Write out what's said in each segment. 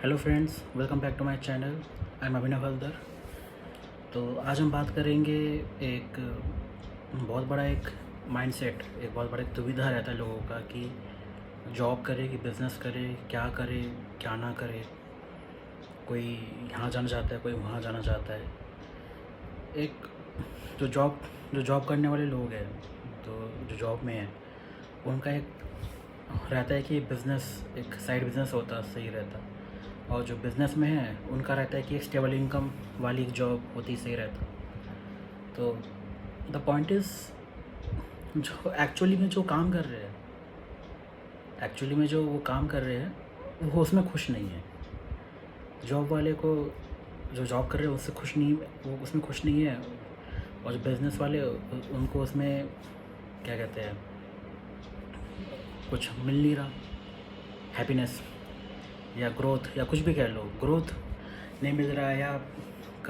Hello friends, welcome back to my channel. I am Abhinav Haldar. तो आज हम बात करेंगे एक बहुत बड़ा एक माइंडसेट, एक बहुत बड़ा एक दुविधा रहता है लोगों का कि जॉब करे कि बिज़नेस करे, क्या ना करे। कोई यहाँ जाना चाहता है, कोई वहाँ जाना चाहता है। एक जो जॉब करने वाले लोग हैं, तो जो जॉब में हैं, उनका एक रहता है कि बिज़नेस, एक साइड बिज़नेस होता सही रहता। और जो बिज़नेस में है उनका रहता है कि एक स्टेबल इनकम वाली एक जॉब होती सही रहता। तो द पॉइंट इज़, जो एक्चुअली में जो काम कर रहे हैं, एक्चुअली में जो वो काम कर रहे हैं वो उसमें खुश नहीं है। जॉब वाले को, जो जॉब कर रहे हैं उससे खुश नहीं, वो उसमें खुश नहीं है। और जो बिज़नेस वाले उनको उसमें क्या कहते हैं, कुछ मिल नहीं रहा, हैप्पीनेस या ग्रोथ या कुछ भी कह लो, ग्रोथ नहीं मिल रहा है, या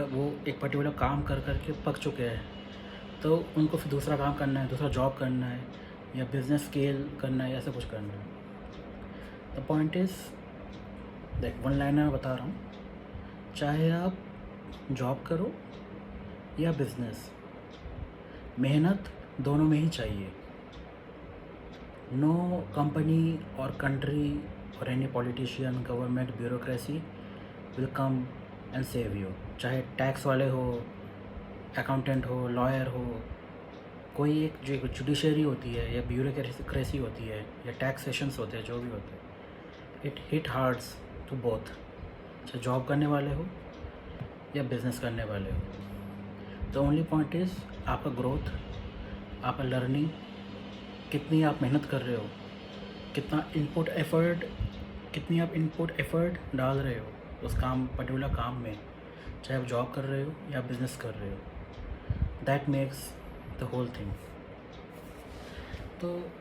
वो एक पर्टिकुलर काम कर कर के पक चुके हैं, तो उनको फिर दूसरा काम करना है, दूसरा जॉब करना है, या बिज़नेस स्केल करना है, ऐसा कुछ करना है। द पॉइंट इज़, देख, वन लाइनर बता रहा हूँ, चाहे आप जॉब करो या बिज़नेस, मेहनत दोनों में ही चाहिए। नो कंपनी और कंट्री और any politician, government, bureaucracy will come and save you. चाहे टैक्स वाले हो, अकाउंटेंट हो, लॉयर हो, कोई एक जो जुडिशरी होती है या ब्यूरोक्रेसी होती है या टैक्सेशंस होते हैं, जो भी होते हैं, इट हिट हार्ड्स टू बोथ। चाहे जॉब करने वाले हो या बिज़नेस करने वाले हो। द ओनली पॉइंट इज़ आपका ग्रोथ, आपका लर्निंग, कितनी आप मेहनत कर रहे हो, कितनी आप इनपुट एफर्ट डाल रहे हो उस काम, पर्टिकुलर काम में, चाहे आप जॉब कर रहे हो या बिज़नेस कर रहे हो। That makes the whole thing. तो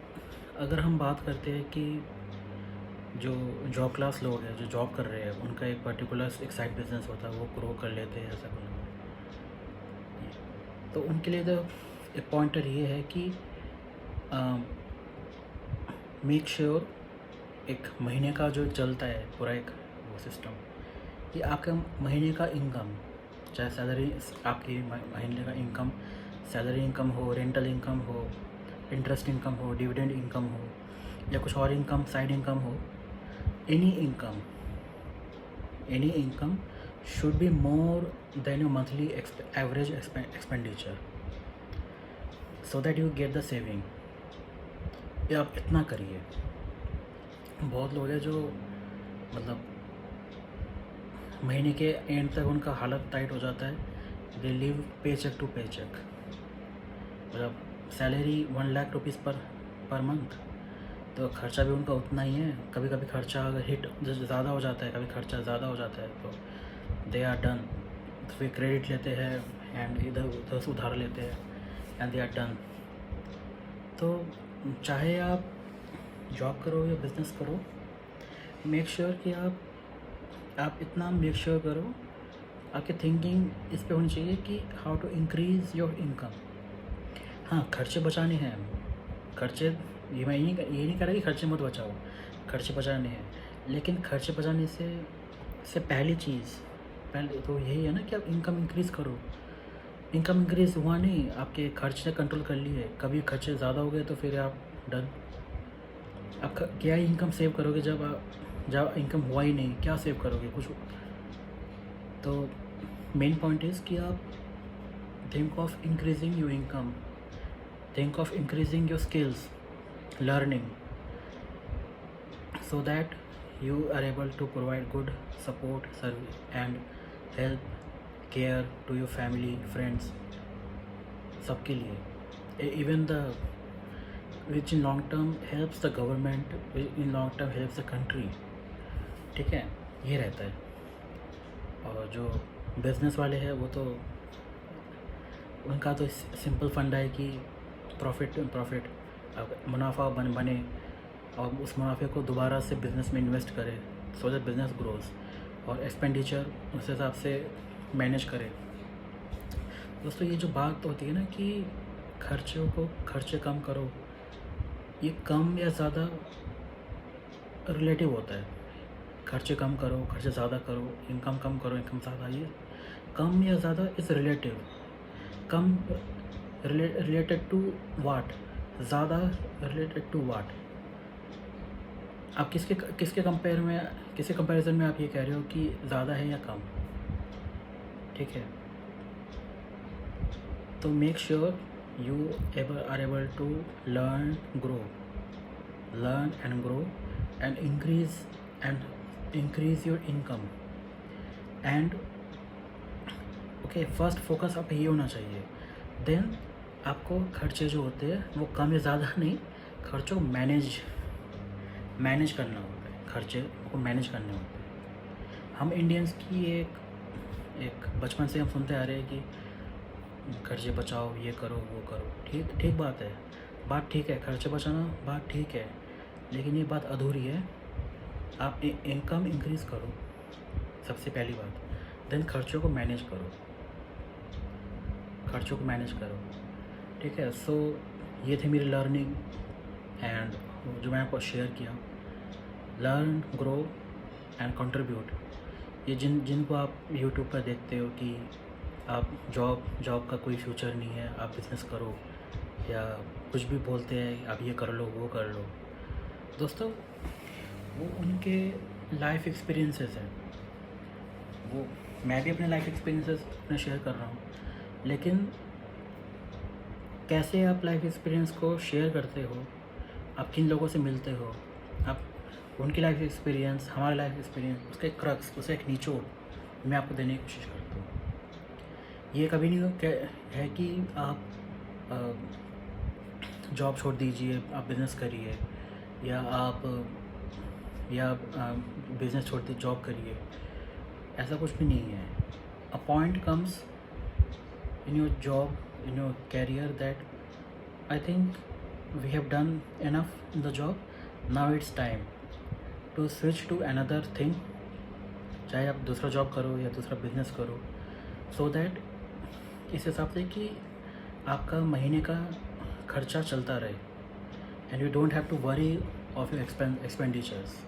अगर हम बात करते हैं कि जो जॉब क्लास लोग हैं, जो जॉब कर रहे हैं, उनका एक पर्टिकुलर एक साइड बिजनेस होता है, वो ग्रो कर लेते हैं, ऐसा कुछ। तो उनके लिए तो एक पॉइंटर ये है कि मेक श्योर एक महीने का जो चलता है पूरा एक वो सिस्टम, ये आपका महीने का इनकम, चाहे सैलरी, आपकी महीने का इनकम, सैलरी इनकम हो, रेंटल इनकम हो, इंटरेस्ट इनकम हो, डिविडेंड इनकम हो, या कुछ और इनकम, साइड इनकम हो, any income should be more than your monthly average expenditure, so that you get the saving। ये आप इतना करिए। बहुत लोग हैं जो मतलब महीने के एंड तक उनका हालत टाइट हो जाता है, दे लिव पे चेक टू पे चेक। मतलब salary 1 lakh rupees per month, तो खर्चा भी उनका उतना ही है। कभी कभी खर्चा अगर हिट ज़्यादा हो जाता है, कभी खर्चा ज़्यादा हो जाता है, तो दे आर डन। फिर क्रेडिट लेते हैं एंड इधर उधर से उधार लेते हैं एंड दे आर डन। तो चाहे आप जॉब करो या बिज़नेस करो, मेक श्योर कि आप इतना मेक श्योर करो, आपकी थिंकिंग इस पे होनी चाहिए कि how to increase your income. हाँ, खर्चे बचाने हैं, खर्चे, ये मैं ये नहीं कह रहा कि खर्चे मत बचाओ, खर्चे बचाने हैं, लेकिन खर्चे बचाने से पहले तो यही है ना कि आप इनकम इंक्रीज़ करो। इनकम इंक्रीज़ हुआ नहीं, आपके खर्चे कंट्रोल कर लिए, कभी खर्चे ज़्यादा हो गए तो फिर आप डन। आप क्या ही इनकम सेव करोगे जब इनकम हुआ ही नहीं, क्या सेव करोगे कुछ। तो मेन पॉइंट इज़ कि आप think of increasing your income, think of increasing your skills, learning, so that you are able to provide good support, service and help, care to your family, friends, सबके लिए। even the which in long term helps the government, in long term helps the country। ठीक है, ये रहता है। और जो business वाले हैं वो तो उनका तो सिंपल फंडा है कि प्रॉफिट अब मुनाफा बने और उस मुनाफे को दोबारा से बिज़नेस में इन्वेस्ट करे, सो दैट बिज़नेस ग्रोज, और एक्सपेंडिचर उस हिसाब से मैनेज करे। दोस्तों, ये जो बात होती है ना कि खर्चे कम करो, ये कम या ज़्यादा रिलेटिव होता है। खर्चे कम करो, खर्चे ज़्यादा करो, इनकम कम करो, इनकम ज़्यादा, ये कम या ज़्यादा इज़ रिलेटिव। कम रिलेटेड टू वाट, ज़्यादा रिलेटेड टू वाट। आप किसके कंपैरिजन में आप ये कह रहे हो कि ज़्यादा है या कम, ठीक है। तो make sure you are able to learn and grow and increase your income and okay, first focus आपका ये होना चाहिए। देन आपको खर्चे जो होते हैं वो कम या ज़्यादा नहीं, खर्चों को मैनेज करना होता है, खर्चे को मैनेज करने होते हैं। हम इंडियंस की एक बचपन से हम सुनते आ रहे हैं कि खर्चे बचाओ, ये करो, वो करो, ठीक बात ठीक है, खर्चे बचाना बात ठीक है, लेकिन ये बात अधूरी है। आप इनकम इंक्रीज़ करो सबसे पहली बात, देन खर्चों को मैनेज करो, ठीक है। सो ये थी मेरी लर्निंग एंड जो मैंने आपको शेयर किया। Learn, grow and contribute. ये जिनको आप यूट्यूब पर देखते हो कि आप जॉब का कोई फ्यूचर नहीं है, आप बिज़नेस करो, या कुछ भी बोलते हैं आप ये कर लो, वो कर लो, दोस्तों वो उनके लाइफ एक्सपीरियंसेस हैं। वो मैं भी अपने लाइफ एक्सपीरियंसेस अपने शेयर कर रहा हूँ, लेकिन कैसे आप लाइफ एक्सपीरियंस को शेयर करते हो, आप किन लोगों से मिलते हो, आप उनकी लाइफ एक्सपीरियंस, हमारा लाइफ एक्सपीरियंस, उसका एक क्रक्स, उसका एक निचोड़ मैं आपको देने की कोशिश करता हूँ। ये कभी नहीं है कि आप जॉब छोड़ दीजिए, आप बिज़नेस करिए, या आप बिज़नेस छोड़ दीजिए, जॉब करिए, ऐसा कुछ भी नहीं है। A point comes in your job, in your career that I think we have done enough in the job, now it's time to switch to another thing. चाहे आप दूसरा जॉब करो या दूसरा बिज़नेस करो, सो दैट इस हिसाब से कि आपका महीने का खर्चा चलता रहे and you don't have to worry of your expenditures.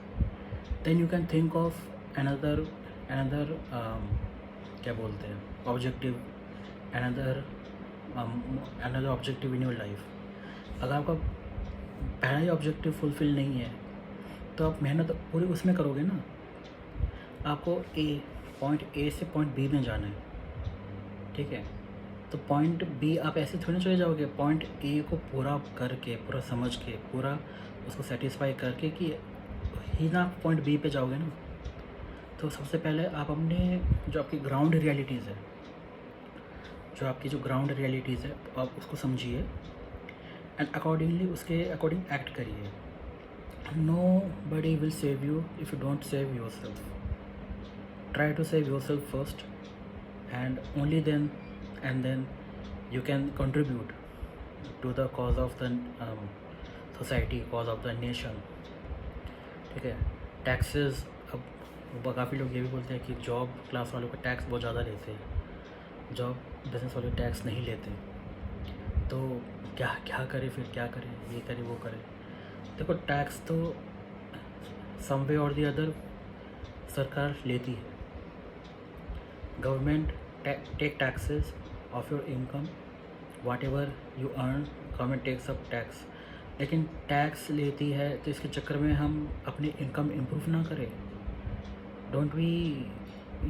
Then you can think of another क्या बोलते हैं, objective, another objective in your life. अगर आपका पहला ही ऑब्जेक्टिव फुलफ़िल नहीं है तो आप मेहनत पूरी उसमें करोगे ना। आपको पॉइंट ए से पॉइंट बी में जाना है, ठीक है। तो पॉइंट बी आप ऐसे थोड़ी चले जाओगे, पॉइंट ए को पूरा करके, पूरा समझ के, पूरा उसको सेटिस्फाई करके कि ही ना आप पॉइंट बी पे जाओगे ना। तो सबसे पहले आप अपने जो आपकी ग्राउंड रियलिटीज़ है, आप उसको समझिए एंड अकॉर्डिंगली उसके अकॉर्डिंग एक्ट करिए। Nobody will save you if you don't save yourself. Try to save yourself first, and only then you can contribute to the cause of the society, cause of the nation, ठीक है। Taxes, अब काफ़ी लोग ये भी बोलते हैं कि जॉब क्लास वालों का टैक्स बहुत ज़्यादा लेते हैं, जॉब बिजनेस वाले टैक्स नहीं लेते, तो क्या करे फिर, क्या करे, ये करे, वो करे। देखो, टैक्स तो सम वे और दी अदर सरकार लेती है। Government take taxes of your income, whatever you earn, government takes up tax. लेकिन टैक्स लेती है तो इसके चक्कर में हम अपनी इनकम इम्प्रूव ना करें, डोंट वी,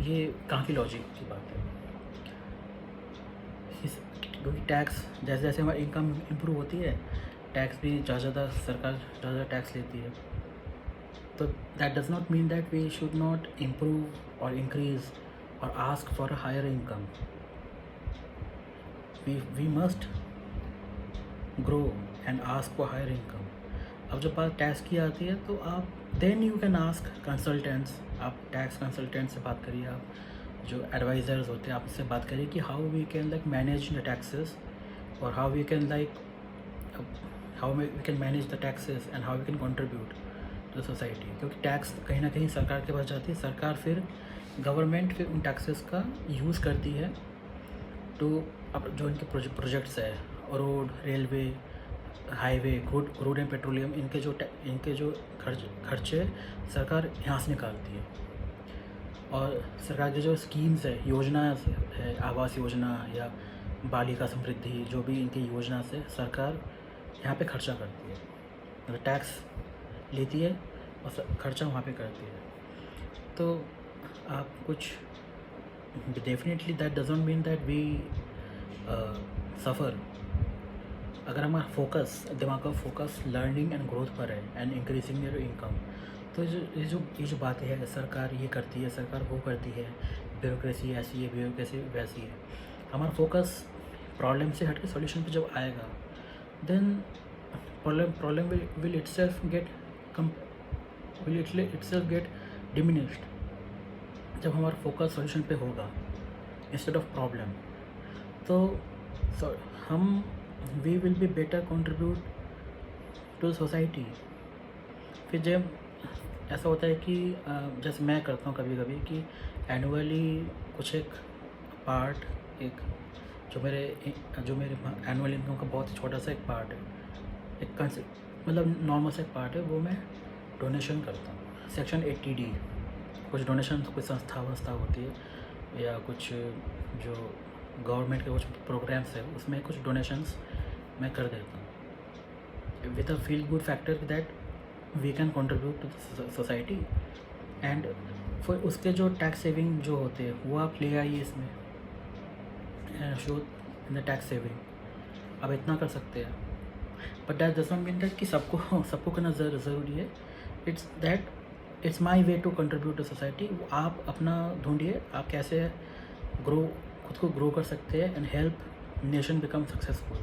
ये कहाँ की लॉजिक की बात है। क्योंकि टैक्स जैसे जैसे हमारी इनकम इम्प्रूव होती है, टैक्स भी ज़्यादा सरकार ज़्यादा टैक्स लेती है। तो that does not mean that we should not improve और इंक्रीज और ask for a higher income. We must grow and ask for higher income. अब जब बात टैक्स की आती है तो आप then you can ask consultants, आप टैक्स कंसल्टेंट से बात करिए, आप जो एडवाइज़र्स होते हैं आप उससे बात करिए कि how we can like manage the taxes, और how we can like how we can manage the taxes and how we can contribute to society. क्योंकि टैक्स कहीं ना कहीं सरकार के पास जाती है, सरकार फिर गवर्नमेंट फिर उन टैक्सेस का यूज़ करती है टू अब जो इनके प्रोजेक्ट्स है, road, railway, highway, crude and petroleum, इनके जो खर्चे सरकार यहाँ से निकालती है। और सरकार की जो स्कीम्स है, योजना है, आवास योजना या बालिका समृद्धि, जो भी इनकी योजना से सरकार यहाँ पे खर्चा करती है, मतलब टैक्स लेती है और खर्चा वहाँ पे करती है। तो आप कुछ definitely that doesn't mean that we suffer. अगर हमारा फोकस, दिमाग का फोकस लर्निंग एंड ग्रोथ पर है एंड इंक्रीजिंग योर इनकम, तो ये जो बातें हैं, सरकार ये करती है, सरकार वो करती है, ब्यूरोक्रेसी ऐसी है, ब्यूरोक्रेसी वैसी है, हमारा फोकस प्रॉब्लम से हट के सॉल्यूशन पे जब आएगा, then problem will itself get diminished. जब हमारा फोकस सॉल्यूशन पे होगा इंस्टेड ऑफ प्रॉब्लम, तो हम we will be better contribute to society. फिर जब ऐसा होता है कि जैसे मैं करता हूँ कभी कभी कि एनुअली कुछ एक पार्ट, एक जो मेरे एनुअल इनकम का बहुत छोटा सा एक पार्ट है, एक मतलब नॉर्मल सा एक पार्ट है, वो मैं डोनेशन करता हूँ। सेक्शन 80D कुछ डोनेशन कुछ संस्था होती है या कुछ जो गवर्नमेंट के कुछ प्रोग्राम्स है, उसमें कुछ डोनेशंस मैं कर देता हूँ with a feel good factor that we can contribute to society. And फिर उसके जो टैक्स सेविंग जो होते हैं वो आप ले आइए इसमें, show in the tax saving. आप इतना कर सकते हैं, but that doesn't mean that कि सबको करना ज़रूरी है। It's my way to contribute to society. आप अपना ढूंढिए, आप कैसे खुद को ग्रो कर सकते हैं and help nation become successful.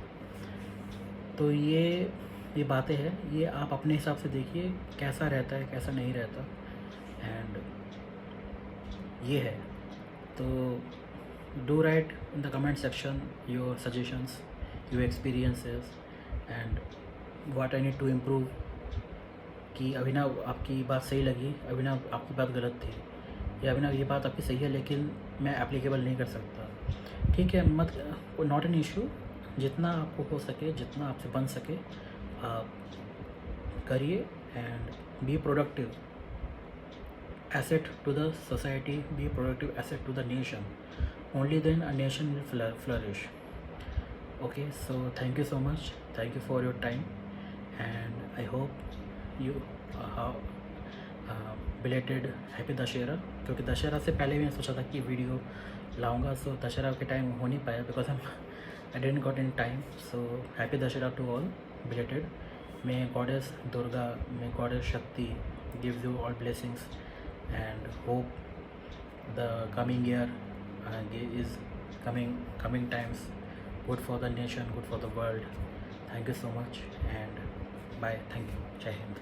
तो ये बातें हैं, ये आप अपने हिसाब से देखिए कैसा रहता है, कैसा नहीं रहता, एंड ये है। तो do write in the comment section your suggestions, your experiences and what I need to improve. कि अभिनव आपकी बात सही लगी, अभिनव आपकी बात गलत थी, या अभिनव ये बात आपकी सही है लेकिन मैं एप्लीकेबल नहीं कर सकता। ठीक है, मत, नॉट एन इशू। जितना आपको हो सके, जितना आपसे बन सके आप करिए and be productive asset to the society, be productive asset to the nation. Only then a nation will flourish. Okay, so thank you so much, thank you for your time and I hope you belated happy Dussehra. क्योंकि दशहरा से पहले मैंने सोचा था कि video लाऊंगा, सो दशहरा के time हो नहीं पाया because I didn't got in time. So happy Dussehra to all belated. May goddess Durga, may goddess Shakti gives you all blessings and hope the coming year is coming times good for the nation, good for the world. Thank you so much and bye. Thank you. Jai Hind.